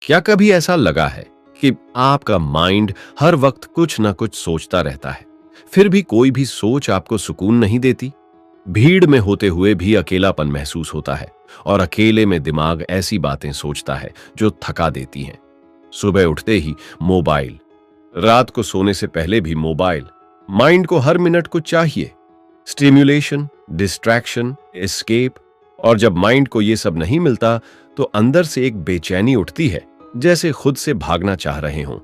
क्या कभी ऐसा लगा है कि आपका माइंड हर वक्त कुछ ना कुछ सोचता रहता है, फिर भी कोई भी सोच आपको सुकून नहीं देती? भीड़ में होते हुए भी अकेलापन महसूस होता है और अकेले में दिमाग ऐसी बातें सोचता है जो थका देती हैं। सुबह उठते ही मोबाइल, रात को सोने से पहले भी मोबाइल। माइंड को हर मिनट कुछ चाहिए, स्टिम्युलेशन, डिस्ट्रैक्शन, एस्केप। और जब माइंड को ये सब नहीं मिलता तो अंदर से एक बेचैनी उठती है, जैसे खुद से भागना चाह रहे हों।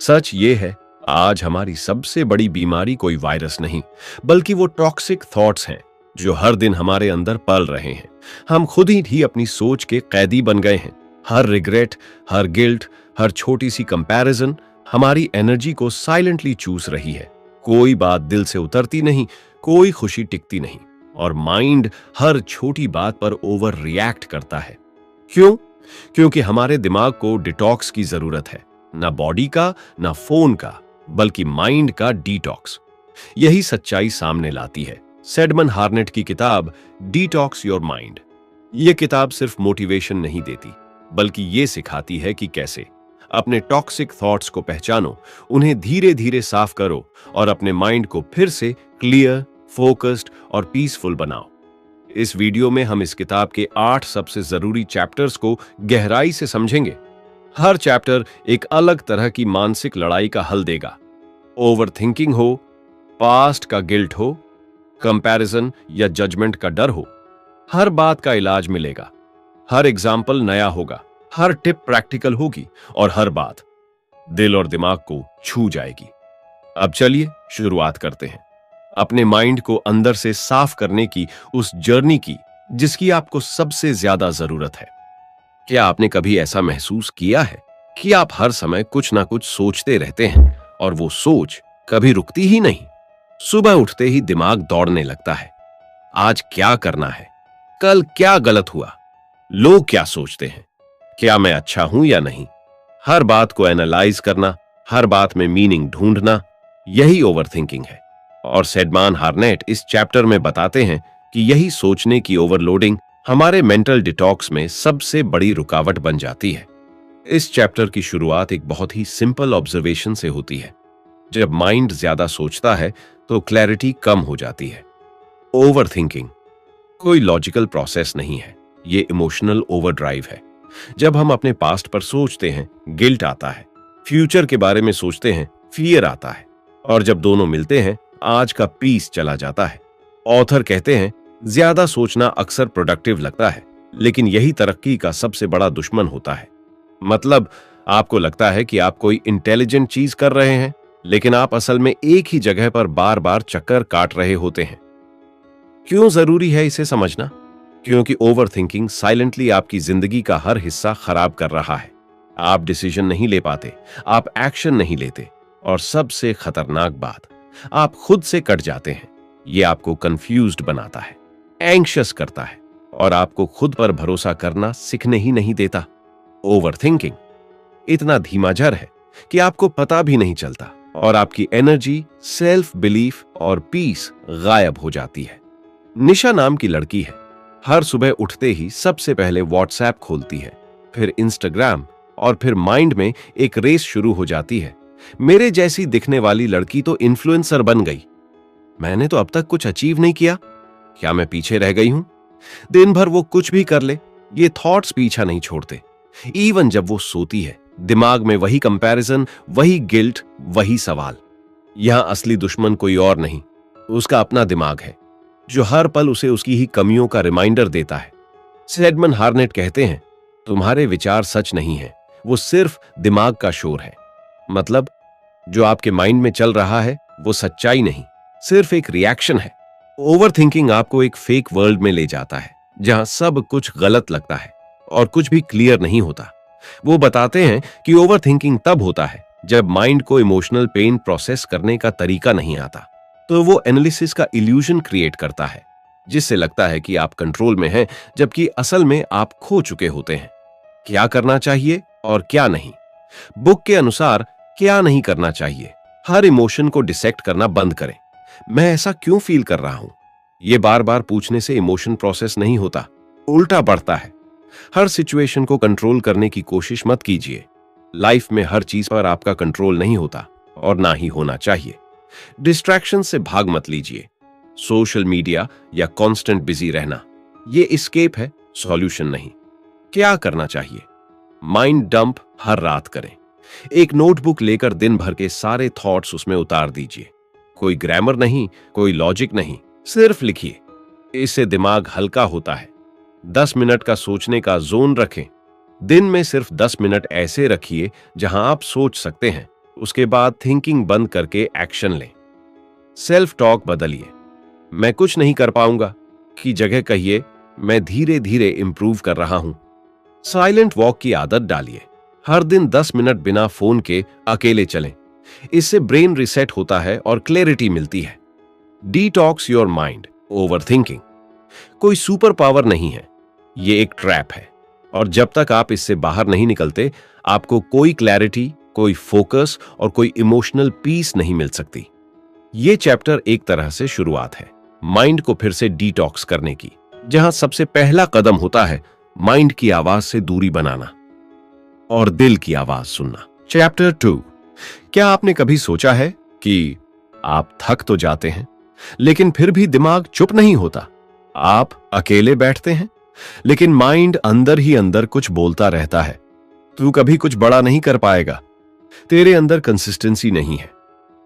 सच ये है, आज हमारी सबसे बड़ी बीमारी कोई वायरस नहीं, बल्कि वो टॉक्सिक थॉट्स हैं जो हर दिन हमारे अंदर पल रहे हैं। हम खुद ही अपनी सोच के कैदी बन गए हैं। हर रिग्रेट, हर गिल्ट, हर छोटी सी कंपैरिजन हमारी एनर्जी को साइलेंटली चूस रही है। कोई बात दिल से उतरती नहीं, कोई खुशी टिकती नहीं, और माइंड हर छोटी बात पर ओवर रिएक्ट करता है। क्यों? क्योंकि हमारे दिमाग को डिटॉक्स की जरूरत है, ना बॉडी का, ना फोन का, बल्कि माइंड का डिटॉक्स। यही सच्चाई सामने लाती है सैडमन हार्नेट की किताब डिटॉक्स योर माइंड। यह किताब सिर्फ मोटिवेशन नहीं देती, बल्कि यह सिखाती है कि कैसे अपने टॉक्सिक थॉट्स को पहचानो, उन्हें धीरे धीरे साफ करो और अपने माइंड को फिर से क्लियर, फोकस्ड और पीसफुल बनाओ। इस वीडियो में हम इस किताब के 8 सबसे जरूरी चैप्टर्स को गहराई से समझेंगे। हर चैप्टर एक अलग तरह की मानसिक लड़ाई का हल देगा। ओवर थिंकिंग हो, पास्ट का गिल्ट हो, कंपैरिजन या जजमेंट का डर हो, हर बात का इलाज मिलेगा। हर एग्जाम्पल नया होगा, हर टिप प्रैक्टिकल होगी और हर बात दिल और दिमाग को छू जाएगी। अब चलिए शुरुआत करते हैं अपने माइंड को अंदर से साफ करने की, उस जर्नी की जिसकी आपको सबसे ज्यादा जरूरत है। क्या आपने कभी ऐसा महसूस किया है कि आप हर समय कुछ ना कुछ सोचते रहते हैं और वो सोच कभी रुकती ही नहीं? सुबह उठते ही दिमाग दौड़ने लगता है। आज क्या करना है? कल क्या गलत हुआ? लोग क्या सोचते हैं? क्या मैं अच्छा हूं या नहीं? हर बात को एनालाइज करना, हर बात में मीनिंग ढूंढना, यही ओवरथिंकिंग है। और सैडमन हार्नेट इस चैप्टर में बताते हैं कि यही सोचने की ओवरलोडिंग हमारे मेंटल डिटॉक्स में सबसे बड़ी रुकावट बन जाती है। इस चैप्टर की शुरुआत एक बहुत ही सिंपल ऑब्जर्वेशन से होती है। जब माइंड ज्यादा सोचता है तो क्लैरिटी कम हो जाती है। ओवरथिंकिंग कोई लॉजिकल प्रोसेस नहीं है, ये इमोशनल ओवरड्राइव है। जब हम अपने पास्ट पर सोचते हैं, गिल्ट आता है, फ्यूचर के बारे में सोचते हैं, फियर आता है, और जब दोनों मिलते हैं, आज का पीस चला जाता है। ऑथर कहते हैं, ज्यादा सोचना अक्सर प्रोडक्टिव लगता है, लेकिन यही तरक्की का सबसे बड़ा दुश्मन होता है। मतलब आपको लगता है कि आप कोई इंटेलिजेंट चीज कर रहे हैं, लेकिन आप असल में एक ही जगह पर बार बार चक्कर काट रहे होते हैं। क्यों जरूरी है इसे समझना? क्योंकि ओवरथिंकिंग साइलेंटली आपकी जिंदगी का हर हिस्सा खराब कर रहा है। आप डिसीजन नहीं ले पाते, आप एक्शन नहीं लेते, और सबसे खतरनाक बात, आप खुद से कट जाते हैं। ये आपको कंफ्यूज्ड बनाता है, एंग्शियस करता है, और आपको खुद पर भरोसा करना सीखने ही नहीं देता। ओवरथिंकिंग इतना धीमा जर है कि आपको पता भी नहीं चलता, और आपकी एनर्जी, सेल्फ बिलीफ और पीस गायब हो जाती है। निशा नाम की लड़की है। हर सुबह उठते ही सबसे पहले व्हाट्सएप खोलती है, फिर इंस्टाग्राम, और फिर माइंड में एक रेस शुरू हो जाती है। मेरे जैसी दिखने वाली लड़की तो इन्फ्लुएंसर बन गई। मैंने तो अब तक कुछ अचीव नहीं किया। क्या मैं पीछे रह गई हूं? दिन भर वो कुछ भी कर ले, ये थॉट्स पीछा नहीं छोड़ते। इवन जब वो सोती है, दिमाग में वही कंपैरिजन, वही गिल्ट, वही सवाल। यहां असली दुश्मन कोई और नहीं, उसका अपना दिमाग है, जो हर पल उसे उसकी ही कमियों का रिमाइंडर देता है। सैडमन हार्नेट कहते हैं, तुम्हारे विचार सच नहीं है, वो सिर्फ दिमाग का शोर है। मतलब जो आपके माइंड में चल रहा है वो सच्चाई नहीं, सिर्फ एक रिएक्शन है। ओवरथिंकिंग आपको एक फेक वर्ल्ड में ले जाता है, जहां सब कुछ गलत लगता है और कुछ भी क्लियर नहीं होता। वो बताते हैं कि ओवरथिंकिंग तब होता है जब माइंड को इमोशनल पेन प्रोसेस करने का तरीका नहीं आता, तो वो एनालिसिस का इल्यूजन क्रिएट करता है, जिससे लगता है कि आप कंट्रोल में हैं, जबकि असल में आप खो चुके होते हैं। क्या करना चाहिए और क्या नहीं? बुक के अनुसार क्या नहीं करना चाहिए? हर इमोशन को डिसेक्ट करना बंद करें। मैं ऐसा क्यों फील कर रहा हूं? ये बार बार पूछने से इमोशन प्रोसेस नहीं होता, उल्टा बढ़ता है। हर सिचुएशन को कंट्रोल करने की कोशिश मत कीजिए। लाइफ में हर चीज पर आपका कंट्रोल नहीं होता और ना ही होना चाहिए। डिस्ट्रैक्शन से भाग मत लीजिए। सोशल मीडिया या कांस्टेंट बिजी रहना ये एस्केप है, सॉल्यूशन नहीं। क्या करना चाहिए? माइंड डंप हर रात करें। एक नोटबुक लेकर दिन भर के सारे थॉट्स उसमें उतार दीजिए। कोई ग्रामर नहीं, कोई लॉजिक नहीं, सिर्फ लिखिए। इससे दिमाग हल्का होता है। 10 मिनट का सोचने का जोन रखें। दिन में सिर्फ 10 मिनट ऐसे रखिए जहां आप सोच सकते हैं। उसके बाद थिंकिंग बंद करके एक्शन लें। सेल्फ टॉक बदलिए। मैं कुछ नहीं कर पाऊंगा की जगह कहिए, मैं धीरे धीरे इंप्रूव कर रहा हूं। साइलेंट वॉक की आदत डालिए। हर दिन 10 मिनट बिना फोन के अकेले चलें। इससे ब्रेन रिसेट होता है और क्लैरिटी मिलती है। डिटॉक्स योर माइंड ओवरथिंकिंग कोई सुपर पावर नहीं है, ये एक ट्रैप है। और जब तक आप इससे बाहर नहीं निकलते, आपको कोई क्लैरिटी, कोई फोकस और कोई इमोशनल पीस नहीं मिल सकती। ये चैप्टर एक तरह से शुरुआत है माइंड को फिर से डिटॉक्स करने की, जहां सबसे पहला कदम होता है माइंड की आवाज से दूरी बनाना और दिल की आवाज सुनना। चैप्टर 2। क्या आपने कभी सोचा है कि आप थक तो जाते हैं, लेकिन फिर भी दिमाग चुप नहीं होता? आप अकेले बैठते हैं, लेकिन माइंड अंदर ही अंदर कुछ बोलता रहता है। तू कभी कुछ बड़ा नहीं कर पाएगा, तेरे अंदर कंसिस्टेंसी नहीं है,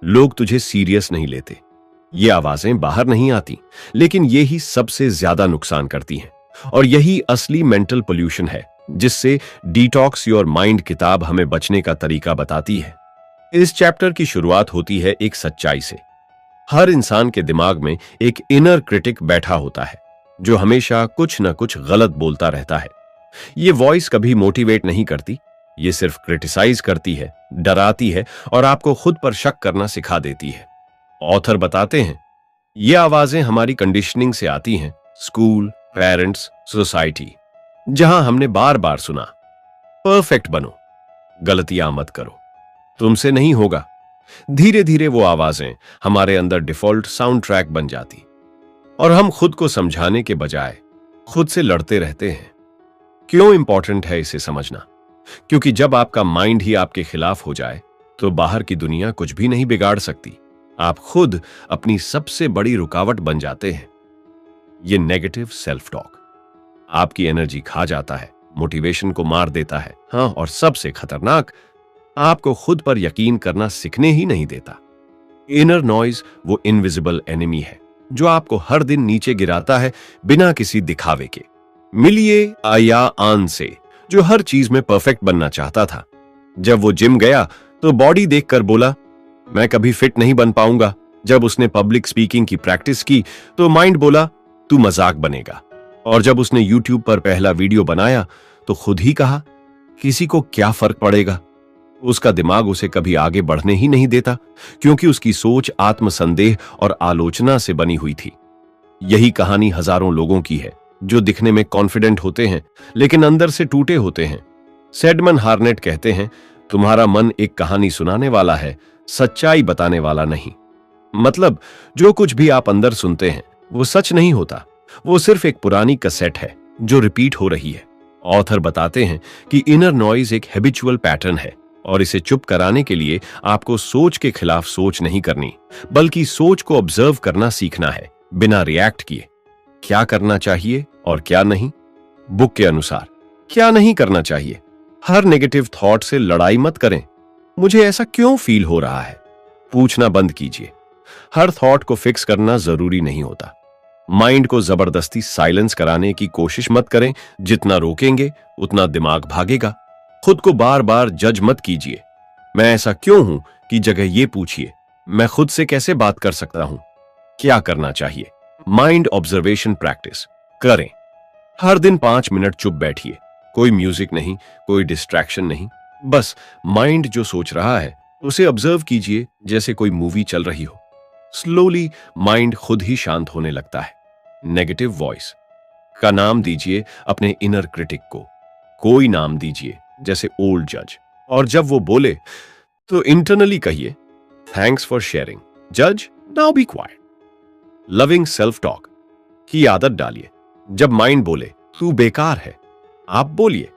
लोग तुझे सीरियस नहीं लेते। ये आवाजें बाहर नहीं आती, लेकिन ये ही सबसे ज्यादा नुकसान करती हैं। और यही असली मेंटल पोल्यूशन है, जिससे डिटॉक्स योर माइंड किताब हमें बचने का तरीका बताती है। इस चैप्टर की शुरुआत होती है एक सच्चाई से। हर इंसान के दिमाग में एक इनर क्रिटिक बैठा होता है, जो हमेशा कुछ न कुछ गलत बोलता रहता है। ये वॉइस कभी मोटिवेट नहीं करती, ये सिर्फ क्रिटिसाइज करती है, डराती है और आपको खुद पर शक करना सिखा देती है। ऑथर बताते हैं, ये आवाजें हमारी कंडीशनिंग से आती हैं, स्कूल, पेरेंट्स, सोसाइटी, जहां हमने बार बार सुना, परफेक्ट बनो, गलतियां मत करो, तुमसे नहीं होगा। धीरे धीरे वो आवाजें हमारे अंदर डिफॉल्ट साउंड ट्रैक बन जाती और हम खुद को समझाने के बजाय खुद से लड़ते रहते हैं। क्यों इंपॉर्टेंट है इसे समझना? क्योंकि जब आपका माइंड ही आपके खिलाफ हो जाए, तो बाहर की दुनिया कुछ भी नहीं बिगाड़ सकती। आप खुद अपनी सबसे बड़ी रुकावट बन जाते हैं। ये नेगेटिव सेल्फ टॉक आपकी एनर्जी खा जाता है, मोटिवेशन को मार देता है, हाँ, और सबसे खतरनाक, आपको खुद पर यकीन करना सीखने ही नहीं देता। इनर नॉइज वो इनविजिबल एनिमी है, जो आपको हर दिन नीचे गिराता है बिना किसी दिखावे के। मिलिए आया आन से, जो हर चीज में परफेक्ट बनना चाहता था। जब वो जिम गया तो बॉडी देखकर बोला, मैं कभी फिट नहीं बन पाऊंगा। जब उसने पब्लिक स्पीकिंग की प्रैक्टिस की तो माइंड बोला, तू मजाक बनेगा। और जब उसने यूट्यूब पर पहला वीडियो बनाया तो खुद ही कहा, किसी को क्या फर्क पड़ेगा। उसका दिमाग उसे कभी आगे बढ़ने ही नहीं देता, क्योंकि उसकी सोच आत्मसंदेह और आलोचना से बनी हुई थी। यही कहानी हजारों लोगों की है, जो दिखने में कॉन्फिडेंट होते हैं लेकिन अंदर से टूटे होते हैं। सैडमन हार्नेट कहते हैं, तुम्हारा मन एक कहानी सुनाने वाला है, सच्चाई बताने वाला नहीं। मतलब जो कुछ भी आप अंदर सुनते हैं वो सच नहीं होता, वो सिर्फ एक पुरानी कैसेट है जो रिपीट हो रही है। ऑथर बताते हैं कि इनर नॉइज एक हैबिचुअल पैटर्न है और इसे चुप कराने के लिए आपको सोच के खिलाफ सोच नहीं करनी, बल्कि सोच को ऑब्जर्व करना सीखना है, बिना रिएक्ट किए। क्या करना चाहिए और क्या नहीं? बुक के अनुसार क्या नहीं करना चाहिए? हर नेगेटिव थॉट से लड़ाई मत करें। मुझे ऐसा क्यों फील हो रहा है? पूछना बंद कीजिए। हर थॉट को फिक्स करना जरूरी नहीं होता। माइंड को जबरदस्ती साइलेंस कराने की कोशिश मत करें। जितना रोकेंगे उतना दिमाग भागेगा। खुद को बार बार जज मत कीजिए। मैं ऐसा क्यों हूं की जगह ये पूछिए, मैं खुद से कैसे बात कर सकता हूं? क्या करना चाहिए? माइंड ऑब्जर्वेशन प्रैक्टिस करें। हर दिन 5 मिनट चुप बैठिए। कोई म्यूजिक नहीं, कोई डिस्ट्रैक्शन नहीं, बस माइंड जो सोच रहा है उसे ऑब्जर्व कीजिए, जैसे कोई मूवी चल रही हो। स्लोली माइंड खुद ही शांत होने लगता है। नेगेटिव वॉइस का नाम दीजिए अपने इनर क्रिटिक को। कोई नाम दीजिए, जैसे ओल्ड जज, और जब वो बोले तो इंटरनली कहिए, थैंक्स फॉर शेयरिंग जज, now be quiet. Loving self talk की आदत डालिए। जब माइंड बोले तू बेकार है, आप बोलिए,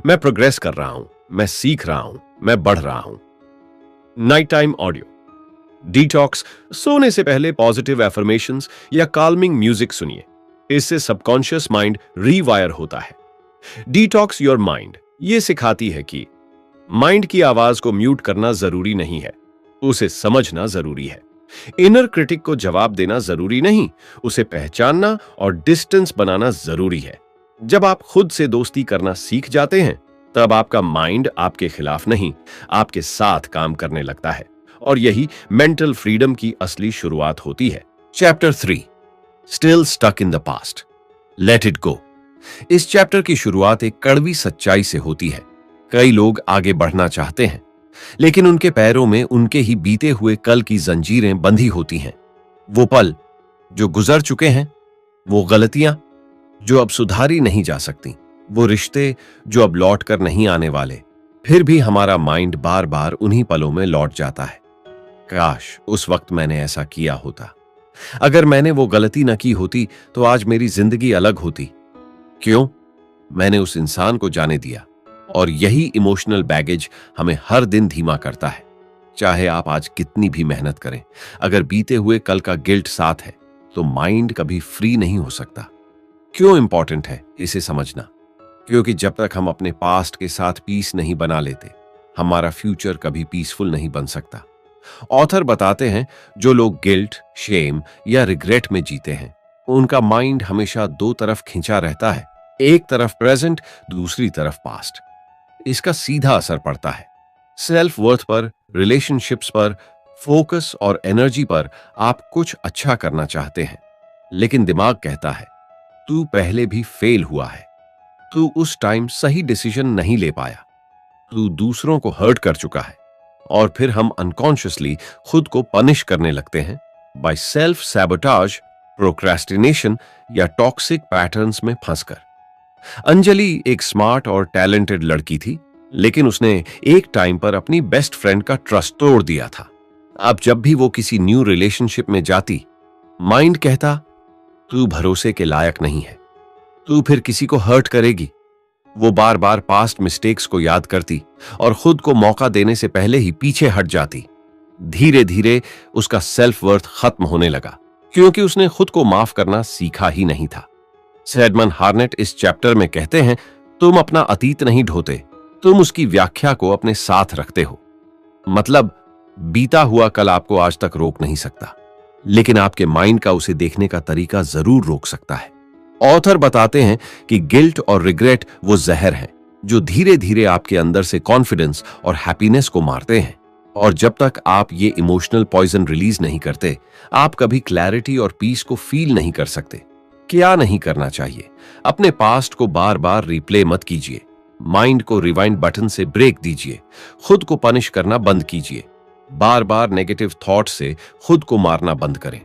मैं प्रोग्रेस कर रहा हूं, मैं सीख रहा हूं, मैं बढ़ रहा हूं। Night time audio detox. सोने से पहले पॉजिटिव एफर्मेशंस या काल्मिंग म्यूजिक सुनिए। इससे सबकॉन्शियस माइंड रीवायर होता है। डिटॉक्स योर माइंड ये सिखाती है कि माइंड की आवाज को म्यूट करना जरूरी नहीं है, उसे समझना जरूरी है। इनर क्रिटिक को जवाब देना जरूरी नहीं, उसे पहचानना और डिस्टेंस बनाना जरूरी है। जब आप खुद से दोस्ती करना सीख जाते हैं, तब आपका माइंड आपके खिलाफ नहीं, आपके साथ काम करने लगता है, और यही मेंटल फ्रीडम की असली शुरुआत होती है। Chapter 3, still stuck in the past, let it go. इस चैप्टर की शुरुआत एक कड़वी सच्चाई से होती है। कई लोग आगे बढ़ना चाहते हैं, लेकिन उनके पैरों में उनके ही बीते हुए कल की जंजीरें बंधी होती हैं। वो पल जो गुजर चुके हैं, वो गलतियां जो अब सुधारी नहीं जा सकती, वो रिश्ते जो अब लौट कर नहीं आने वाले। फिर भी हमारा माइंड बार बार उन्हीं पलों में लौट जाता है। काश उस वक्त मैंने ऐसा किया होता, अगर मैंने वो गलती न की होती तो आज मेरी जिंदगी अलग होती। क्यों? मैंने उस इंसान को जाने दिया। और यही इमोशनल बैगेज हमें हर दिन धीमा करता है। चाहे आप आज कितनी भी मेहनत करें, अगर बीते हुए कल का गिल्ट साथ है, तो माइंड कभी फ्री नहीं हो सकता। क्यों इंपॉर्टेंट है इसे समझना? क्योंकि जब तक हम अपने पास्ट के साथ पीस नहीं बना लेते, हमारा फ्यूचर कभी पीसफुल नहीं बन सकता। ऑथर बताते हैं, जो लोग गिल्ट, शेम या रिग्रेट में जीते हैं, उनका माइंड हमेशा दो तरफ खिंचा रहता है, एक तरफ प्रेजेंट, दूसरी तरफ पास्ट। इसका सीधा असर पड़ता है सेल्फ वर्थ पर, रिलेशनशिप्स पर, फोकस और एनर्जी पर। आप कुछ अच्छा करना चाहते हैं, लेकिन दिमाग कहता है, तू पहले भी फेल हुआ है, तू उस टाइम सही डिसीजन नहीं ले पाया, तू दूसरों को हर्ट कर चुका है। और फिर हम अनकॉन्शियसली खुद को पनिश करने लगते हैं बाय सेल्फ सैबोटाज, प्रोक्रेस्टिनेशन या टॉक्सिक पैटर्न्स में फंसकर। अंजलि एक स्मार्ट और टैलेंटेड लड़की थी, लेकिन उसने एक टाइम पर अपनी बेस्ट फ्रेंड का ट्रस्ट तोड़ दिया था। अब जब भी वो किसी न्यू रिलेशनशिप में जाती, माइंड कहता, तू भरोसे के लायक नहीं है, तू फिर किसी को हर्ट करेगी। वो बार बार पास्ट मिस्टेक्स को याद करती और खुद को मौका देने से पहले ही पीछे हट जाती। धीरे धीरे उसका सेल्फ वर्थ खत्म होने लगा, क्योंकि उसने खुद को माफ करना सीखा ही नहीं था। सैडमन हार्नेट इस चैप्टर में कहते हैं, तुम अपना अतीत नहीं ढोते, तुम उसकी व्याख्या को अपने साथ रखते हो। मतलब बीता हुआ कल आपको आज तक रोक नहीं सकता, लेकिन आपके माइंड का उसे देखने का तरीका जरूर रोक सकता है। ऑथर बताते हैं कि गिल्ट और रिग्रेट वो जहर हैं जो धीरे धीरे आपके अंदर से कॉन्फिडेंस और हैप्पीनेस को मारते हैं। और जब तक आप ये इमोशनल पॉइजन रिलीज नहीं करते, आप कभी क्लैरिटी और पीस को फील नहीं कर सकते। क्या नहीं करना चाहिए? अपने पास्ट को बार बार रिप्ले मत कीजिए, माइंड को रिवाइंड बटन से ब्रेक दीजिए, खुद को पनिश करना बंद कीजिए, बार बार नेगेटिव थॉट से खुद को मारना बंद करें।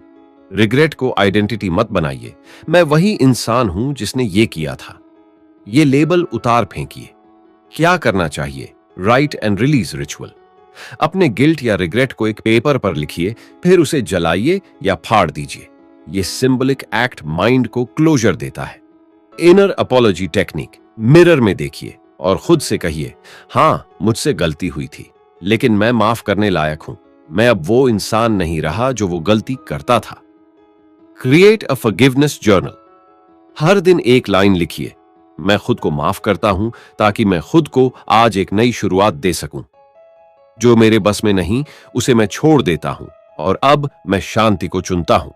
रिग्रेट को आइडेंटिटी मत बनाइए, मैं वही इंसान हूं जिसने ये किया था। ये लेबल उतार फेंकिए। क्या करना चाहिए? Right and release ritual. अपने गिल्ट या रिग्रेट को एक पेपर पर लिखिए, फिर उसे जलाइए या फाड़ दीजिए। ये सिंबलिक एक्ट माइंड को क्लोजर देता है। Inner apology technique. मिरर में देखिए और खुद से कहिए, हां मुझसे गलती हुई थी, लेकिन मैं माफ करने लायक हूं। मैं अब वो इंसान नहीं रहा जो वो गलती करता था। Create a forgiveness journal. हर दिन एक लाइन लिखिए, मैं खुद को माफ करता हूं ताकि मैं खुद को आज एक नई शुरुआत दे सकूं। जो मेरे बस में नहीं उसे मैं छोड़ देता हूं और अब मैं शांति को चुनता हूं।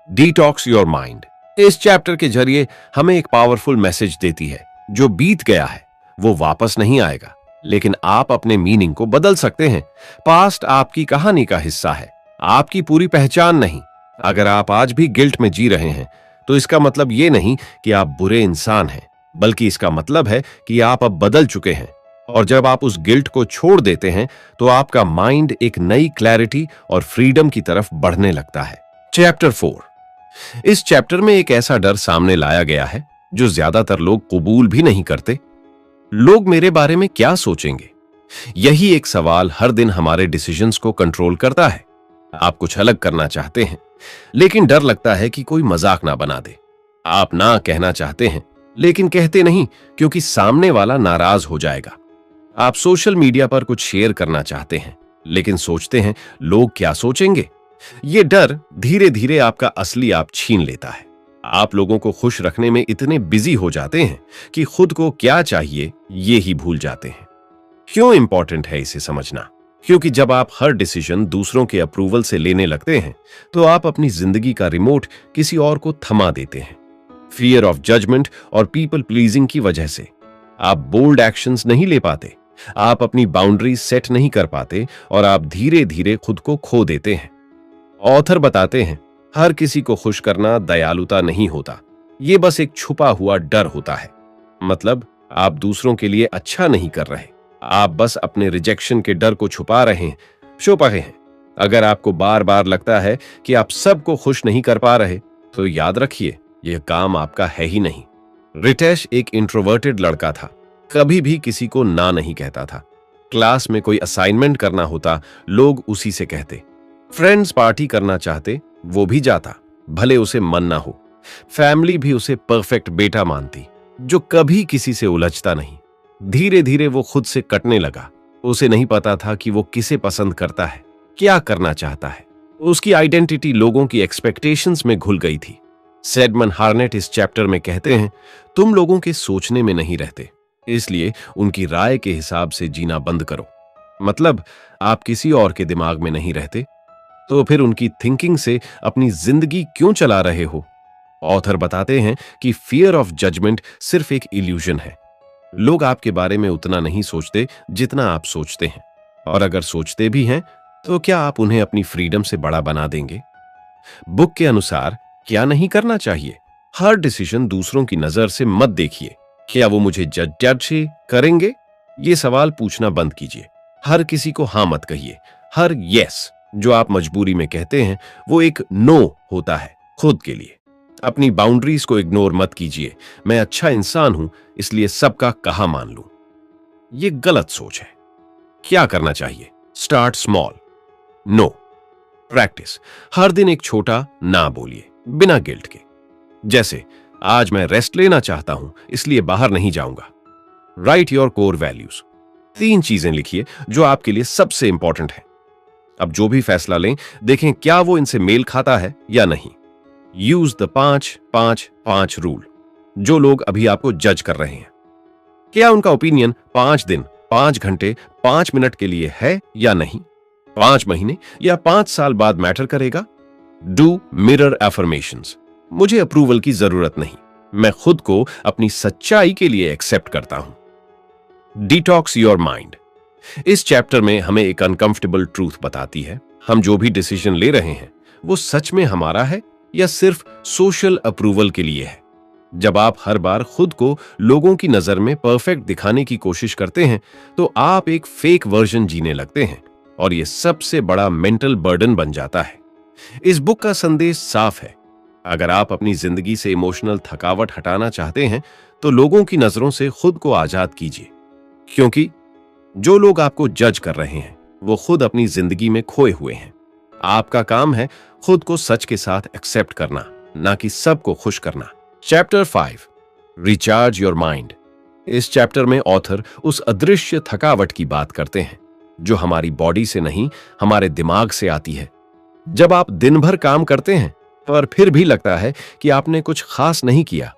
डिटॉक्स योर माइंड इस चैप्टर के जरिए हमें एक पावरफुल मैसेज देती है, जो बीत गया है वो वापस नहीं आएगा, लेकिन आप अपने मीनिंग को बदल सकते हैं। पास्ट आपकी कहानी का हिस्सा है, आपकी पूरी पहचान नहीं। अगर आप आज भी गिल्ट में जी रहे हैं, तो इसका मतलब ये नहीं कि आप बुरे इंसान हैं, बल्कि इसका मतलब है कि आप अब बदल चुके हैं। और जब आप उस गिल्ट को छोड़ देते हैं, तो आपका माइंड एक नई क्लैरिटी और फ्रीडम की तरफ बढ़ने लगता है। चैप्टर 4। इस चैप्टर में एक ऐसा डर सामने लाया गया है जो ज्यादातर लोग कबूल भी नहीं करते। लोग मेरे बारे में क्या सोचेंगे? यही एक सवाल हर दिन हमारे डिसीजंस को कंट्रोल करता है। आप कुछ अलग करना चाहते हैं, लेकिन डर लगता है कि कोई मजाक ना बना दे। आप ना कहना चाहते हैं, लेकिन कहते नहीं, क्योंकि सामने वाला नाराज हो जाएगा। आप सोशल मीडिया पर कुछ शेयर करना चाहते हैं, लेकिन सोचते हैं लोग क्या सोचेंगे। ये डर धीरे धीरे आपका असली आप छीन लेता है। आप लोगों को खुश रखने में इतने बिजी हो जाते हैं कि खुद को क्या चाहिए ये ही भूल जाते हैं। क्यों इंपॉर्टेंट है इसे समझना? क्योंकि जब आप हर डिसीजन दूसरों के अप्रूवल से लेने लगते हैं, तो आप अपनी जिंदगी का रिमोट किसी और को थमा देते हैं। फियर ऑफ जजमेंट और पीपल प्लीजिंग की वजह से आप बोल्ड एक्शंस नहीं ले पाते, आप अपनी बाउंड्रीज सेट नहीं कर पाते और आप धीरे धीरे खुद को खो देते हैं। ऑथर बताते हैं, हर किसी को खुश करना दयालुता नहीं होता, ये बस एक छुपा हुआ डर होता है। मतलब आप दूसरों के लिए अच्छा नहीं कर रहे, आप बस अपने रिजेक्शन के डर को छुपा रहे हैं। अगर आपको बार बार लगता है कि आप सबको खुश नहीं कर पा रहे, तो याद रखिए यह काम आपका है ही नहीं। रितेश एक इंट्रोवर्टेड लड़का था, कभी भी किसी को ना नहीं कहता था। क्लास में कोई असाइनमेंट करना होता, लोग उसी से कहते। फ्रेंड्स पार्टी करना चाहते, वो भी जाता, भले उसे मन ना हो। फैमिली भी उसे परफेक्ट बेटा मानती, जो कभी किसी से उलझता नहीं। धीरे धीरे वो खुद से कटने लगा। उसे नहीं पता था कि वो किसे पसंद करता है, क्या करना चाहता है। उसकी आइडेंटिटी लोगों की एक्सपेक्टेशंस में घुल गई थी। सैडमन हार्नेट इस चैप्टर में कहते हैं, तुम लोगों के सोचने में नहीं रहते, इसलिए उनकी राय के हिसाब से जीना बंद करो। मतलब आप किसी और के दिमाग में नहीं रहते, तो फिर उनकी थिंकिंग से अपनी जिंदगी क्यों चला रहे हो? ऑथर बताते हैं कि फियर ऑफ जजमेंट सिर्फ एक इल्यूजन है। लोग आपके बारे में उतना नहीं सोचते जितना आप सोचते हैं, और अगर सोचते भी हैं, तो क्या आप उन्हें अपनी फ्रीडम से बड़ा बना देंगे? बुक के अनुसार क्या नहीं करना चाहिए? हर डिसीजन दूसरों की नजर से मत देखिए। क्या वो मुझे जज करेंगे? ये सवाल पूछना बंद कीजिए। हर किसी को हाँ मत कहिए। हर यस जो आप मजबूरी में कहते हैं, वो एक नो होता है खुद के लिए। अपनी बाउंड्रीज को इग्नोर मत कीजिए। मैं अच्छा इंसान हूं, इसलिए सबका कहा मान लूं। ये गलत सोच है। क्या करना चाहिए? Start small. No practice. हर दिन एक छोटा ना बोलिए, बिना गिल्ट के। जैसे, आज मैं रेस्ट लेना चाहता हूं, इसलिए बाहर नहीं जाऊंगा। Right your core values. 3 चीजें लिखिए जो आपके लिए सबसे इंपॉर्टेंट है। अब जो भी फैसला लें, देखें क्या वो इनसे मेल खाता है या नहीं। Use the 5-5-5 rule. जो लोग अभी आपको जज कर रहे हैं, क्या उनका ओपिनियन 5 दिन, 5 घंटे, 5 मिनट के लिए है या नहीं? 5 महीने या 5 साल बाद मैटर करेगा? Do mirror affirmations. मुझे अप्रूवल की जरूरत नहीं, मैं खुद को अपनी सच्चाई के लिए एक्सेप्ट करता हूं। Detox your mind. इस चैप्टर में हमें एक अनकंफर्टेबल ट्रूथ बताती है, हम जो भी डिसीजन ले रहे हैं वो सच में हमारा है या सिर्फ सोशल अप्रूवल के लिए है। जब आप हर बार खुद को लोगों की नजर में परफेक्ट दिखाने की कोशिश करते हैं, तो आप एक फेक वर्जन जीने लगते हैं, और यह सबसे बड़ा मेंटल बर्डन बन जाता है। इस बुक का संदेश साफ है, अगर आप अपनी जिंदगी से इमोशनल थकावट हटाना चाहते हैं, तो लोगों की नजरों से खुद को आजाद कीजिए। क्योंकि जो लोग आपको जज कर रहे हैं, वो खुद अपनी जिंदगी में खोए हुए हैं। आपका काम है खुद को सच के साथ एक्सेप्ट करना, ना कि सबको खुश करना। Chapter 5, recharge your mind. इस चैप्टर में ऑथर उस अदृश्य थकावट की बात करते हैं जो हमारी बॉडी से नहीं, हमारे दिमाग से आती है। जब आप दिन भर काम करते हैं पर फिर भी लगता है कि आपने कुछ खास नहीं किया,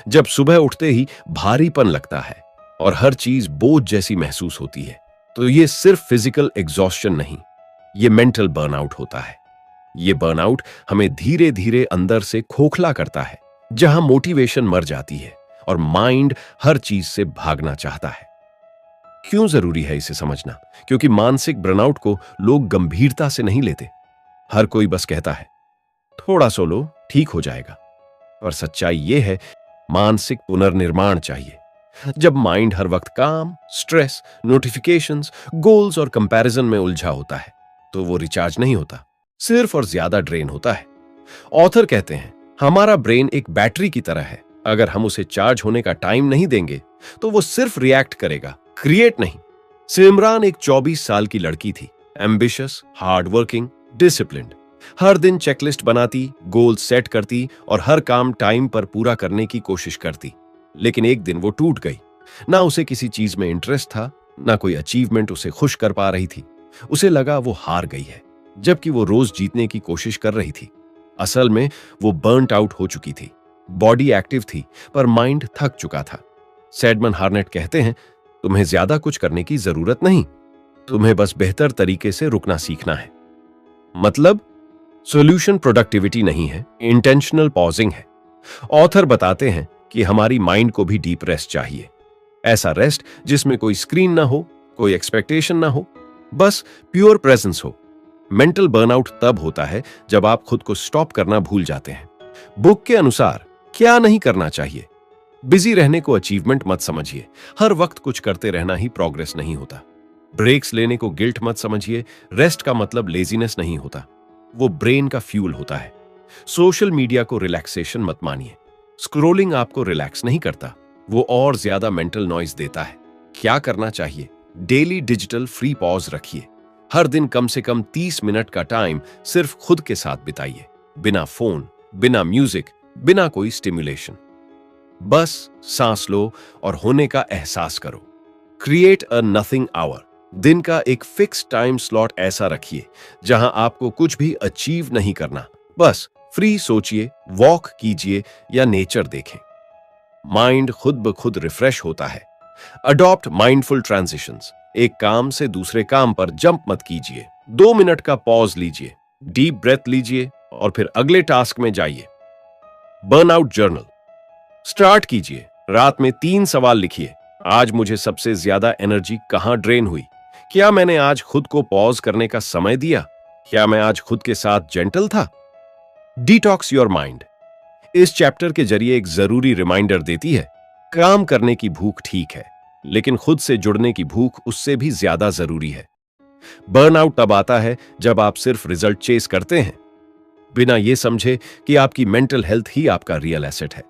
जब सुबह उठते ही भारीपन लगता है और हर चीज बोझ जैसी महसूस होती है, तो ये सिर्फ फिजिकल एग्जॉस्शन नहीं, ये मेंटल बर्नआउट होता है। ये बर्नआउट हमें धीरे धीरे अंदर से खोखला करता है, जहां मोटिवेशन मर जाती है और माइंड हर चीज से भागना चाहता है। क्यों जरूरी है इसे समझना? क्योंकि मानसिक बर्नआउट को लोग गंभीरता से नहीं लेते। हर कोई बस कहता है थोड़ा सो लो, ठीक हो जाएगा। पर सच्चाई यह है, मानसिक पुनर्निर्माण चाहिए। जब माइंड हर वक्त काम, स्ट्रेस, नोटिफिकेशंस, गोल्स और कंपैरिजन में उलझा होता है, तो वो रिचार्ज नहीं होता, सिर्फ और ज्यादा ड्रेन होता है। ऑथर कहते हैं, हमारा ब्रेन एक बैटरी की तरह है, अगर हम उसे चार्ज होने का टाइम नहीं देंगे तो वो सिर्फ रिएक्ट करेगा, क्रिएट नहीं। सिमरान एक 24 साल की लड़की थी, एम्बिशियस, हार्ड वर्किंग, डिसिप्लिन्ड। हर दिन चेकलिस्ट बनाती, गोल सेट करती और हर काम टाइम पर पूरा करने की कोशिश करती। लेकिन एक दिन वो टूट गई। ना उसे किसी चीज में इंटरेस्ट था, ना कोई अचीवमेंट उसे खुश कर पा रही थी। उसे लगा वो हार गई है, जबकि वो रोज जीतने की कोशिश कर रही थी। असल में वो बर्नट आउट हो चुकी थी। बॉडी एक्टिव थी, पर माइंड थक चुका था। सैडमन हार्नेट कहते हैं, तुम्हें ज्यादा कुछ करने की जरूरत नहीं, तुम्हें बस बेहतर तरीके से रुकना सीखना है। मतलब सॉल्यूशन प्रोडक्टिविटी नहीं है, इंटेंशनल पॉजिंग है। ऑथर बताते हैं कि हमारी माइंड को भी डीप रेस्ट चाहिए। ऐसा रेस्ट जिसमें कोई स्क्रीन ना हो, कोई एक्सपेक्टेशन ना हो, बस प्योर प्रेजेंस हो। मेंटल बर्नआउट तब होता है जब आप खुद को स्टॉप करना भूल जाते हैं। बुक के अनुसार क्या नहीं करना चाहिए? बिजी रहने को अचीवमेंट मत समझिए। हर वक्त कुछ करते रहना ही प्रोग्रेस नहीं होता। ब्रेक्स लेने को गिल्ट मत समझिए। रेस्ट का मतलब लेजीनेस नहीं होता, वो ब्रेन का फ्यूल होता है। सोशल मीडिया को रिलैक्सेशन मत मानिए। स्क्रोलिंग आपको रिलैक्स नहीं करता, वो और ज्यादा मेंटल नॉइज देता है। क्या करना चाहिए? डेली डिजिटल फ्री पॉज रखिए। हर दिन कम से कम 30 मिनट का टाइम सिर्फ खुद के साथ बिताइए, बिना फोन, बिना म्यूजिक, बिना कोई स्टिमुलेशन। बस सांस लो और होने का एहसास करो। Create a nothing hour. दिन का एक फिक्स टाइम स्लॉट ऐसा रखिए जहां आपको कुछ भी अचीव नहीं करना, बस फ्री सोचिए, वॉक कीजिए या नेचर देखें। माइंड खुद ब खुद रिफ्रेश होता है। Adopt mindful transitions. एक काम से दूसरे काम पर जंप मत कीजिए। 2 मिनट का पॉज लीजिए, डीप ब्रेथ लीजिए और फिर अगले टास्क में जाइए। बर्नआउट जर्नल स्टार्ट कीजिए। रात में 3 सवाल लिखिए। आज मुझे सबसे ज्यादा एनर्जी कहां ड्रेन हुई? क्या मैंने आज खुद को पॉज करने का समय दिया? क्या मैं आज खुद के साथ जेंटल था? Detox your mind. इस चैप्टर के जरिए एक जरूरी रिमाइंडर देती है, काम करने की भूख ठीक है, लेकिन खुद से जुड़ने की भूख उससे भी ज्यादा जरूरी है। बर्नआउट तब आता है जब आप सिर्फ रिजल्ट चेस करते हैं, बिना यह समझे कि आपकी मेंटल हेल्थ ही आपका रियल एसेट है।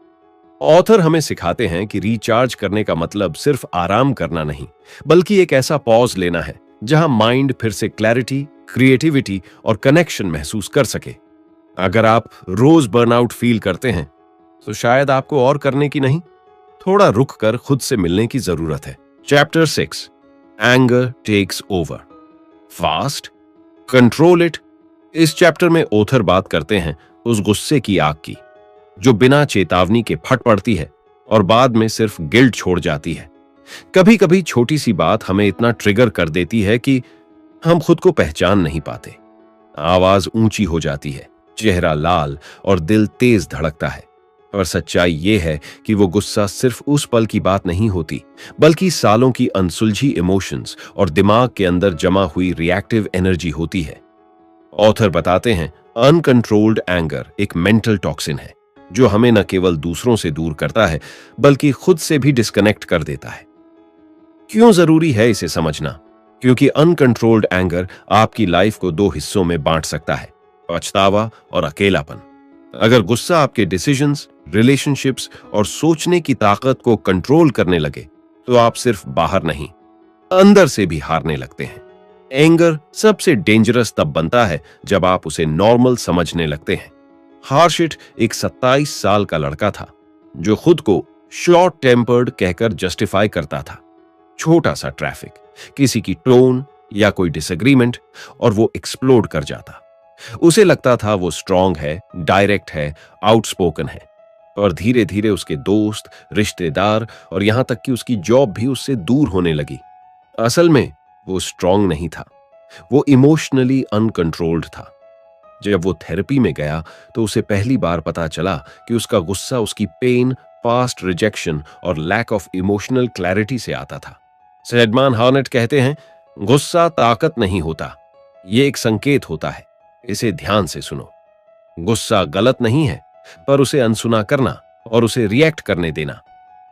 ऑथर हमें सिखाते हैं कि रिचार्ज करने का मतलब सिर्फ आराम करना नहीं, बल्कि एक ऐसा पॉज लेना है जहां माइंड फिर से क्लैरिटी, क्रिएटिविटी और कनेक्शन महसूस कर सके। अगर आप रोज बर्नआउट फील करते हैं, तो शायद आपको और करने की नहीं, थोड़ा रुक कर खुद से मिलने की जरूरत है। Chapter 6, anger takes over. Fast, control it. इस चैप्टर में ऑथर बात करते हैं उस गुस्से की आग की, जो बिना चेतावनी के फट पड़ती है और बाद में सिर्फ गिल्ट छोड़ जाती है। कभी कभी छोटी सी बात हमें इतना ट्रिगर कर देती है कि हम खुद को पहचान नहीं पाते। आवाज ऊंची हो जाती है, चेहरा लाल और दिल तेज धड़कता है। और सच्चाई यह है कि वो गुस्सा सिर्फ उस पल की बात नहीं होती, बल्कि सालों की अनसुलझी इमोशंस और दिमाग के अंदर जमा हुई रिएक्टिव एनर्जी होती है। ऑथर बताते हैं, अनकंट्रोल्ड एंगर एक मेंटल टॉक्सिन है जो हमें न केवल दूसरों से दूर करता है, बल्कि खुद से भी डिस्कनेक्ट कर देता है। क्यों जरूरी है इसे समझना? क्योंकि अनकंट्रोल्ड एंगर आपकी लाइफ को 2 हिस्सों में बांट सकता है, पछतावा और अकेलापन। अगर गुस्सा आपके डिसीजंस, रिलेशनशिप्स और सोचने की ताकत को कंट्रोल करने लगे, तो आप सिर्फ बाहर नहीं, अंदर से भी हारने लगते हैं। एंगर सबसे डेंजरस तब बनता है जब आप उसे नॉर्मल समझने लगते हैं। हार्शिट एक 27 साल का लड़का था जो खुद को शॉर्ट टेम्पर्ड कहकर जस्टिफाई करता था। छोटा सा ट्रैफिक, किसी की टोन या कोई डिसएग्रीमेंट और वो एक्सप्लोड कर जाता। उसे लगता था वो स्ट्रांग है, डायरेक्ट है, आउटस्पोकन है। और धीरे धीरे उसके दोस्त, रिश्तेदार और यहां तक कि उसकी जॉब भी उससे दूर होने लगी। असल में वो स्ट्रांग नहीं था, वो इमोशनली अनकंट्रोल्ड था। जब वो थेरेपी में गया तो उसे पहली बार पता चला कि उसका गुस्सा उसकी पेन, पास्ट रिजेक्शन और लैक ऑफ इमोशनल क्लैरिटी से आता था। सैडमन हार्नेट कहते हैं, गुस्सा ताकत नहीं होता, ये एक संकेत होता है। इसे ध्यान से सुनो। गुस्सा गलत नहीं है, पर उसे अनसुना करना और उसे रिएक्ट करने देना,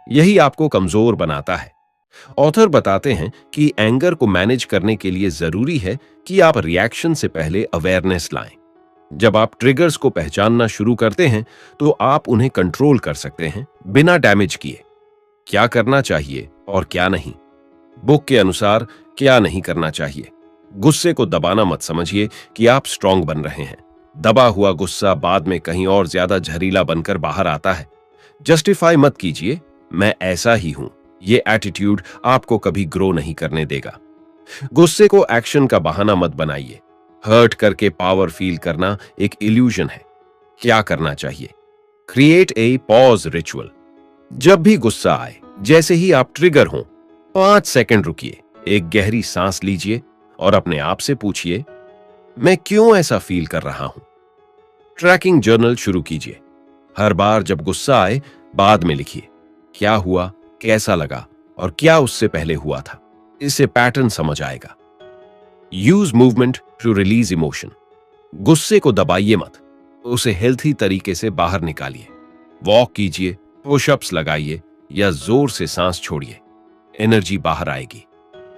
यही आपको कमजोर बनाता है। ऑथर बताते हैं कि एंगर को मैनेज करने के लिए जरूरी है कि आप रिएक्शन से पहले अवेयरनेस लाएं। जब आप ट्रिगर्स को पहचानना शुरू करते हैं, तो आप उन्हें कंट्रोल कर सकते हैं बिना डैमेज किए। क्या करना चाहिए और क्या नहीं? बुक के अनुसार क्या नहीं करना चाहिए? गुस्से को दबाना मत समझिए कि आप स्ट्रांग बन रहे हैं। दबा हुआ गुस्सा बाद में कहीं और ज्यादा जहरीला बनकर बाहर आता है। जस्टिफाई मत कीजिए, मैं ऐसा ही हूं, ये एटीट्यूड आपको कभी ग्रो नहीं करने देगा। गुस्से को एक्शन का बहाना मत बनाइए। हर्ट करके पावर फील करना एक इल्यूजन है। क्या करना चाहिए? Create a pause ritual. जब भी गुस्सा आए, जैसे ही आप ट्रिगर हों, 5 सेकंड रुकिए, एक गहरी सांस लीजिए और अपने आप से पूछिए, मैं क्यों ऐसा फील कर रहा हूं? ट्रैकिंग जर्नल शुरू कीजिए। हर बार जब गुस्सा आए, बाद में लिखिए, क्या हुआ, कैसा लगा और क्या उससे पहले हुआ था। इससे पैटर्न समझ आएगा। Use movement to release emotion. गुस्से को दबाइए मत, उसे हेल्थी तरीके से बाहर निकालिए। वॉक कीजिए, पुशअप्स लगाइए या जोर से सांस छोड़िए, एनर्जी बाहर आएगी।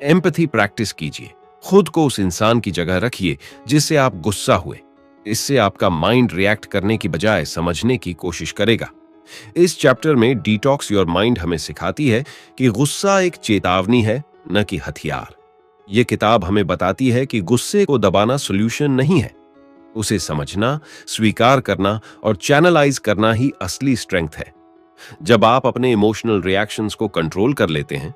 एम्पैथी प्रैक्टिस कीजिए, खुद को उस इंसान की जगह रखिए जिससे आप गुस्सा हुए। इससे आपका माइंड रिएक्ट करने की बजाय समझने की कोशिश करेगा। इस चैप्टर में डिटॉक्स योर माइंड हमें सिखाती है कि गुस्सा एक चेतावनी है, न कि हथियार। यह किताब हमें बताती है कि गुस्से को दबाना सॉल्यूशन नहीं है। उसे समझना, स्वीकार करना और चैनलाइज करना ही असली स्ट्रेंथ है। जब आप अपने इमोशनल रिएक्शंस को कंट्रोल कर लेते हैं,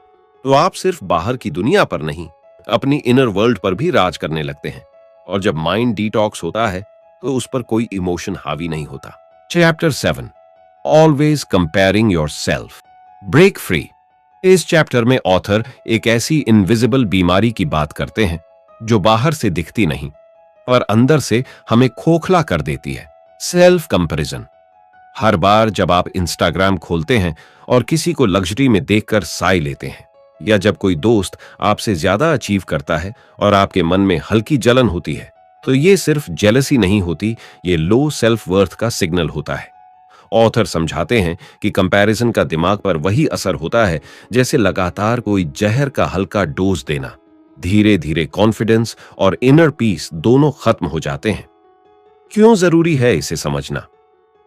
तो आप सिर्फ बाहर की दुनिया पर नहीं, अपनी इनर वर्ल्ड पर भी राज करने लगते हैं। और जब माइंड डिटॉक्स होता है, तो उस पर कोई इमोशन हावी नहीं होता। Chapter 7, always comparing yourself, break free. इस चैप्टर में ऑथर एक ऐसी इनविजिबल बीमारी की बात करते हैं जो बाहर से दिखती नहीं, पर अंदर से हमें खोखला कर देती है। Self comparison. हर बार जब आप इंस्टाग्राम खोलते हैं और किसी को लग्जरी में देखकर साई लेते हैं, या जब कोई दोस्त आपसे ज्यादा अचीव करता है और आपके मन में हल्की जलन होती है, तो ये सिर्फ जेलसी नहीं होती, ये लो सेल्फ वर्थ का सिग्नल होता है। ऑथर समझाते हैं कि कंपैरिजन का दिमाग पर वही असर होता है जैसे लगातार कोई जहर का हल्का डोज देना। धीरे धीरे कॉन्फिडेंस और इनर पीस दोनों खत्म हो जाते हैं। क्यों जरूरी है इसे समझना?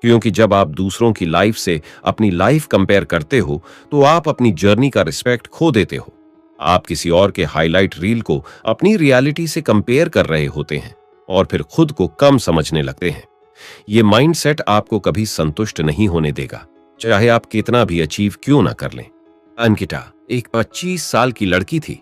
क्योंकि जब आप दूसरों की लाइफ से अपनी लाइफ कंपेयर करते हो, तो आप अपनी जर्नी का रिस्पेक्ट खो देते हो। आप किसी और के हाईलाइट रील को अपनी रियलिटी से कंपेयर कर रहे होते हैं और फिर खुद को कम समझने लगते हैं। ये माइंडसेट आपको कभी संतुष्ट नहीं होने देगा, चाहे आप कितना भी अचीव क्यों ना कर लें। अंकिता एक 25 साल की लड़की थी,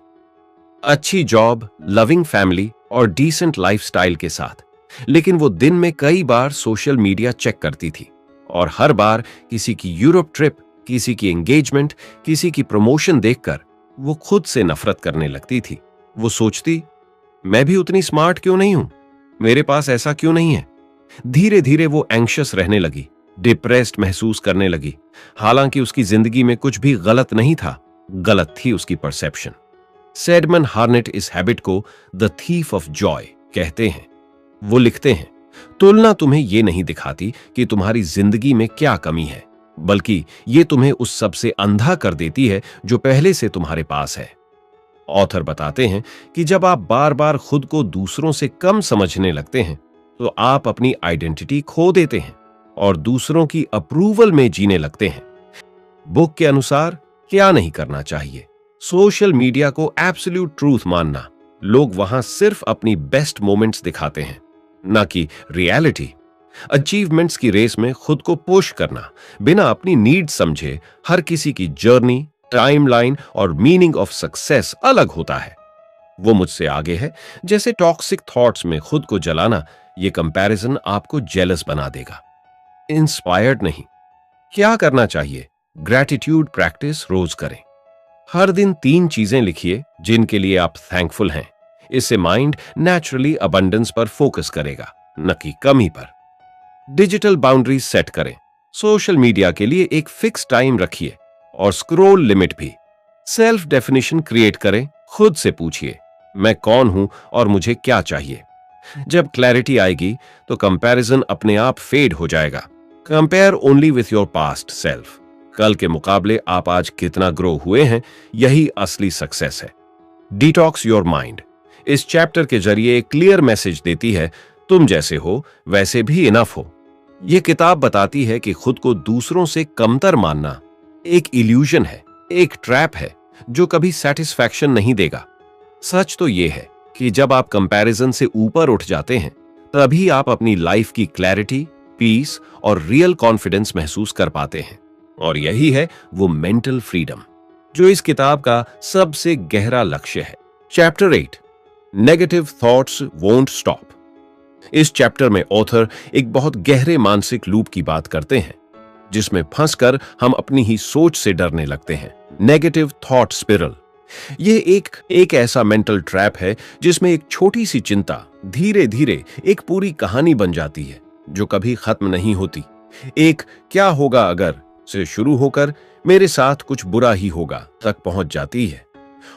अच्छी जॉब, लविंग फैमिली और डिसेंट लाइफस्टाइल के साथ। लेकिन वो दिन में कई बार सोशल मीडिया चेक करती थी और हर बार किसी की यूरोप ट्रिप, किसी की एंगेजमेंट, किसी की प्रमोशन देखकर वो खुद से नफरत करने लगती थी। वो सोचती, मैं भी उतनी स्मार्ट क्यों नहीं हूं, मेरे पास ऐसा क्यों नहीं है। धीरे धीरे वो एंग्शियस रहने लगी, डिप्रेस्ड महसूस करने लगी। हालांकि उसकी जिंदगी में कुछ भी गलत नहीं था, गलत थी उसकी परसेप्शन। सैडमन हार्नेट इस हैबिट को द थीफ ऑफ जॉय कहते हैं। वो लिखते हैं, तुलना तुम्हें ये नहीं दिखाती कि तुम्हारी जिंदगी में क्या कमी है, बल्कि ये तुम्हें उस सब से अंधा कर देती है जो पहले से तुम्हारे पास है। ऑथर बताते हैं कि जब आप बार बार खुद को दूसरों से कम समझने लगते हैं, तो आप अपनी आइडेंटिटी खो देते हैं और दूसरों की अप्रूवल में जीने लगते हैं। बुक के अनुसार क्या नहीं करना चाहिए? सोशल मीडिया को एब्सोल्यूट ट्रूथ मानना। लोग वहां सिर्फ अपनी बेस्ट मोमेंट्स दिखाते हैं, ना कि रियलिटी। अचीवमेंट्स की रेस में खुद को पुश करना बिना अपनी नीड समझे। हर किसी की जर्नी, टाइमलाइन और मीनिंग ऑफ सक्सेस अलग होता है। वो मुझसे आगे है जैसे टॉक्सिक थॉट्स में खुद को जलाना। ये कंपैरिजन आपको जेलस बना देगा, इंस्पायर्ड नहीं। क्या करना चाहिए? ग्रैटिट्यूड प्रैक्टिस रोज करें। हर दिन 3 चीजें लिखिए जिनके लिए आप थैंकफुल हैं। इससे माइंड नेचुरली अबंडेंस पर फोकस करेगा, न कि कमी पर। डिजिटल बाउंड्रीज सेट करें। सोशल मीडिया के लिए एक फिक्स टाइम रखिए और स्क्रोल लिमिट भी। सेल्फ डेफिनेशन क्रिएट करें। खुद से पूछिए, मैं कौन हूं और मुझे क्या चाहिए। जब क्लैरिटी आएगी तो कंपैरिजन अपने आप फेड हो जाएगा। Compare only with your past self. कल के मुकाबले आप आज कितना ग्रो हुए हैं, यही असली सक्सेस है। डिटॉक्स योर माइंड इस चैप्टर के जरिए एक क्लियर मैसेज देती है, तुम जैसे हो वैसे भी इनफ हो। यह किताब बताती है कि खुद को दूसरों से कमतर मानना एक इल्यूजन है, एक ट्रैप है जो कभी सेटिस्फैक्शन नहीं देगा। सच तो यह है कि जब आप कंपैरिजन से ऊपर उठ जाते हैं, तभी आप अपनी लाइफ की क्लैरिटी, पीस और रियल कॉन्फिडेंस महसूस कर पाते हैं। और यही है वो मेंटल फ्रीडम जो इस किताब का सबसे गहरा लक्ष्य है। Chapter 8, negative thoughts won't stop. इस चैप्टर में ऑथर एक बहुत गहरे मानसिक लूप की बात करते हैं जिसमें फंसकर हम अपनी ही सोच से डरने लगते हैं। नेगेटिव थॉट स्पिरल ये एक ऐसा मेंटल ट्रैप है जिसमें एक छोटी सी चिंता धीरे धीरे एक पूरी कहानी बन जाती है जो कभी खत्म नहीं होती। एक क्या होगा अगर से शुरू होकर मेरे साथ कुछ बुरा ही होगा तक पहुंच जाती है।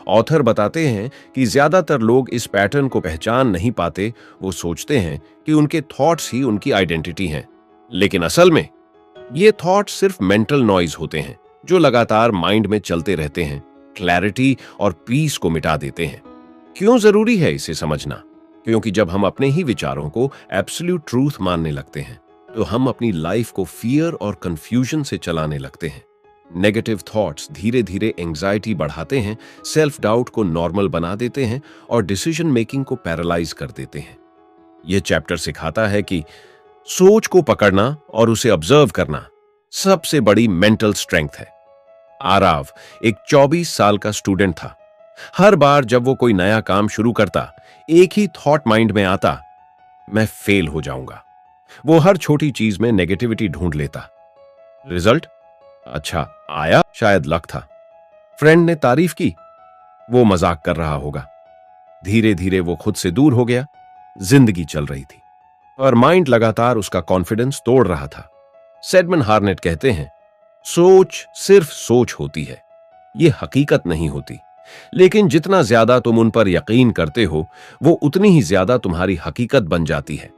ऑथर बताते हैं कि ज्यादातर लोग इस पैटर्न को पहचान नहीं पाते। वो सोचते हैं कि उनके थॉट्स ही उनकी आइडेंटिटी हैं, लेकिन असल में ये थॉट्स सिर्फ मेंटल नॉइज होते हैं जो लगातार माइंड में चलते रहते हैं, क्लैरिटी और पीस को मिटा देते हैं। क्यों जरूरी है इसे समझना? क्योंकि जब हम अपने ही विचारों को एब्सोल्यूट ट्रूथ मानने लगते हैं तो हम अपनी लाइफ को फियर और कंफ्यूजन से चलाने लगते हैं। नेगेटिव थॉट्स धीरे धीरे एंजाइटी बढ़ाते हैं, सेल्फ डाउट को नॉर्मल बना देते हैं और डिसीजन मेकिंग को पैरालाइज कर देते हैं। यह चैप्टर सिखाता है कि सोच को पकड़ना और उसे ऑब्जर्व करना सबसे बड़ी मेंटल स्ट्रेंथ है। आराव एक 24 साल का स्टूडेंट था। हर बार जब वो कोई नया काम शुरू करता एक ही थॉट माइंड में आता, मैं फेल हो जाऊंगा। वो हर छोटी चीज में नेगेटिविटी ढूंढ लेता। रिजल्ट अच्छा आया, शायद लक था। फ्रेंड ने तारीफ की, वो मजाक कर रहा होगा। धीरे धीरे वो खुद से दूर हो गया। जिंदगी चल रही थी और माइंड लगातार उसका कॉन्फिडेंस तोड़ रहा था। सेडमन हार्नेट कहते हैं, सोच सिर्फ सोच होती है, ये हकीकत नहीं होती। लेकिन जितना ज्यादा तुम उन पर यकीन करते हो वो उतनी ही ज्यादा तुम्हारी हकीकत बन जाती है।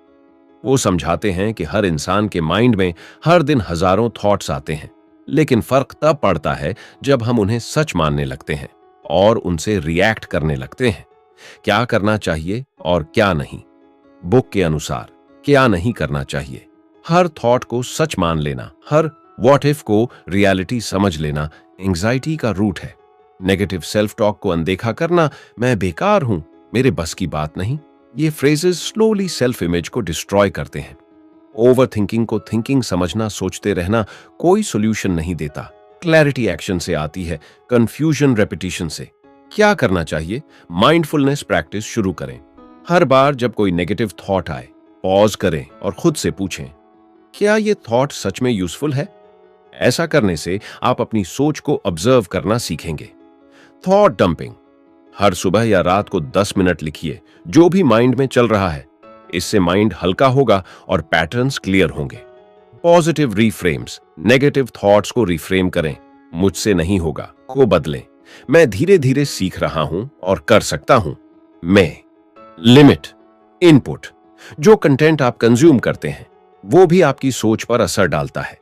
वो समझाते हैं कि हर इंसान के माइंड में हर दिन हजारों थॉट्स आते हैं, लेकिन फर्क तब पड़ता है जब हम उन्हें सच मानने लगते हैं और उनसे रिएक्ट करने लगते हैं। क्या करना चाहिए और क्या नहीं। बुक के अनुसार क्या नहीं करना चाहिए। हर थॉट को सच मान लेना, हर व्हाट इफ को रियलिटी समझ लेना एंजाइटी का रूट है। नेगेटिव सेल्फ टॉक को अनदेखा करना, मैं बेकार हूं, मेरे बस की बात नहीं, ये फ्रेजेस स्लोली सेल्फ इमेज को डिस्ट्रॉय करते हैं। ओवर थिंकिंग को थिंकिंग समझना, सोचते रहना कोई सोल्यूशन नहीं देता। क्लैरिटी एक्शन से आती है, कंफ्यूजन रेपिटेशन से। क्या करना चाहिए? माइंडफुलनेस प्रैक्टिस शुरू करें। हर बार जब कोई नेगेटिव थॉट आए पॉज करें और खुद से पूछें, क्या ये थॉट सच में यूजफुल है? ऐसा करने से आप अपनी सोच को ऑब्जर्व करना सीखेंगे। थॉट डंपिंग, हर सुबह या रात को 10 मिनट लिखिए जो भी माइंड में चल रहा है। इससे माइंड हल्का होगा और पैटर्न्स क्लियर होंगे। पॉजिटिव रिफ्रेम्स, नेगेटिव थॉट्स को रिफ्रेम करें। मुझसे नहीं होगा को बदलें, मैं धीरे धीरे सीख रहा हूं और कर सकता हूं। मैं लिमिट इनपुट, जो कंटेंट आप कंज्यूम करते हैं वो भी आपकी सोच पर असर डालता है।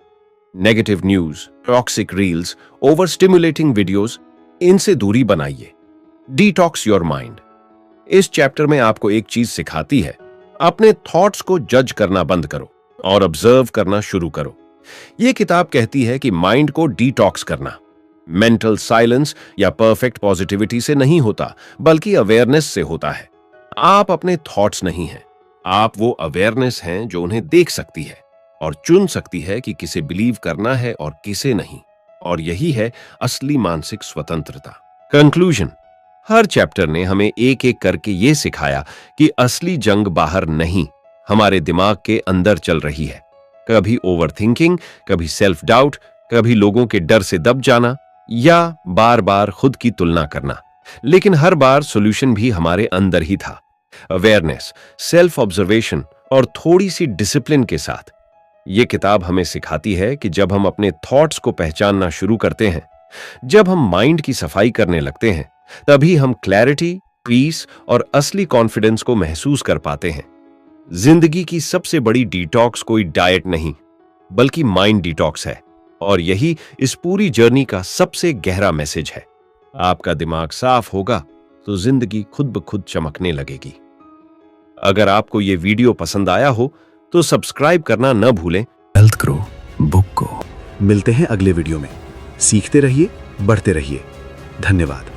Negative news, toxic reels, over stimulating videos, इनसे दूरी बनाइए। डिटॉक्स योर माइंड, इस चैप्टर में आपको एक चीज सिखाती है, अपने थॉट्स को जज करना बंद करो और ऑब्जर्व करना शुरू करो। यह किताब कहती है कि माइंड को डिटॉक्स करना मेंटल साइलेंस या परफेक्ट पॉजिटिविटी से नहीं होता, बल्कि अवेयरनेस से होता है। आप अपने थॉट्स नहीं हैं, आप वो अवेयरनेस हैं जो उन्हें देख सकती है और चुन सकती है कि किसे बिलीव करना है और किसे नहीं। और यही है असली मानसिक स्वतंत्रता। कंक्लूजन, हर चैप्टर ने हमें एक एक करके ये सिखाया कि असली जंग बाहर नहीं, हमारे दिमाग के अंदर चल रही है। कभी ओवरथिंकिंग, कभी सेल्फ डाउट, कभी लोगों के डर से दब जाना या बार बार खुद की तुलना करना। लेकिन हर बार सॉल्यूशन भी हमारे अंदर ही था। अवेयरनेस, सेल्फ ऑब्जर्वेशन और थोड़ी सी डिसिप्लिन के साथ। यह किताब हमें सिखाती है कि जब हम अपने थॉट्स को पहचानना शुरू करते हैं, जब हम माइंड की सफाई करने लगते हैं, तभी हम क्लैरिटी, पीस और असली कॉन्फिडेंस को महसूस कर पाते हैं। जिंदगी की सबसे बड़ी डिटॉक्स कोई डाइट नहीं, बल्कि माइंड डिटॉक्स है। और यही इस पूरी जर्नी का सबसे गहरा मैसेज है। आपका दिमाग साफ होगा तो जिंदगी खुद ब खुद चमकने लगेगी। अगर आपको यह वीडियो पसंद आया हो तो सब्सक्राइब करना न भूलें। हेल्थ ग्रो बुक को मिलते हैं अगले वीडियो में। सीखते रहिए, बढ़ते रहिए। धन्यवाद।